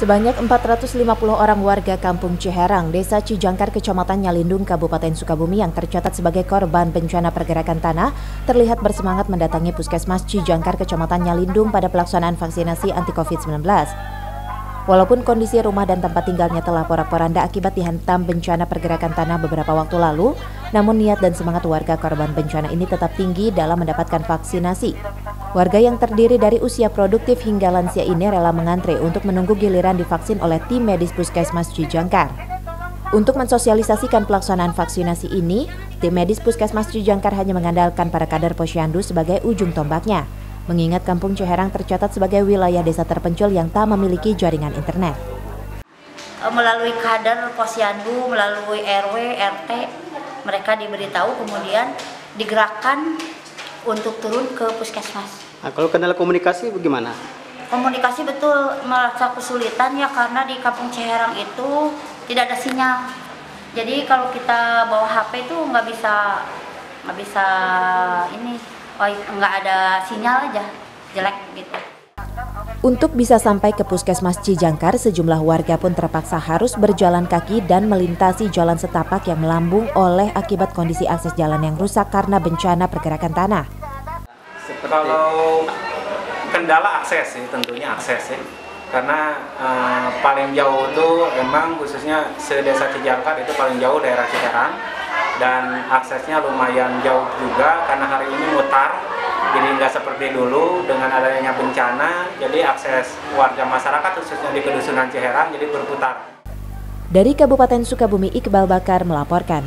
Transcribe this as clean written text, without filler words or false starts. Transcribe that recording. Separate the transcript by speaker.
Speaker 1: Sebanyak 450 orang warga Kampung Ciherang, Desa Cijangkar, Kecamatan Nyalindung, Kabupaten Sukabumi yang tercatat sebagai korban bencana pergerakan tanah terlihat bersemangat mendatangi Puskesmas Cijangkar, Kecamatan Nyalindung pada pelaksanaan vaksinasi anti COVID-19. Walaupun kondisi rumah dan tempat tinggalnya telah porak-poranda akibat dihantam bencana pergerakan tanah beberapa waktu lalu, namun niat dan semangat warga korban bencana ini tetap tinggi dalam mendapatkan vaksinasi. Warga yang terdiri dari usia produktif hingga lansia ini rela mengantre untuk menunggu giliran divaksin oleh tim medis Puskesmas Cijangkar. Untuk mensosialisasikan pelaksanaan vaksinasi ini, tim medis Puskesmas Cijangkar hanya mengandalkan para kader Posyandu sebagai ujung tombaknya, mengingat Kampung Ciherang tercatat sebagai wilayah desa terpencil yang tak memiliki jaringan internet.
Speaker 2: Melalui kader Posyandu, melalui RW, RT, mereka diberitahu kemudian digerakkan untuk turun ke puskesmas.
Speaker 3: Nah, kalau kendala komunikasi bagaimana?
Speaker 2: Komunikasi betul merasa kesulitan ya, karena di Kampung Ciherang itu tidak ada sinyal. Jadi kalau kita bawa HP itu nggak bisa nggak ada sinyal aja, jelek gitu.
Speaker 1: Untuk bisa sampai ke Puskesmas Cijangkar, sejumlah warga pun terpaksa harus berjalan kaki dan melintasi jalan setapak yang melambung oleh akibat kondisi akses jalan yang rusak karena bencana pergerakan tanah.
Speaker 4: Kalau kendala akses sih, tentunya akses ya. Karena paling jauh itu emang khususnya se-Desa Cijangkar itu paling jauh daerah Ciherang, dan aksesnya lumayan jauh juga karena hari ini mutar. Jadi nggak seperti dulu dengan adanya bencana, jadi akses warga masyarakat khususnya di Kedusunan Ciherang jadi berputar.
Speaker 1: Dari Kabupaten Sukabumi, Iqbal Bakar melaporkan.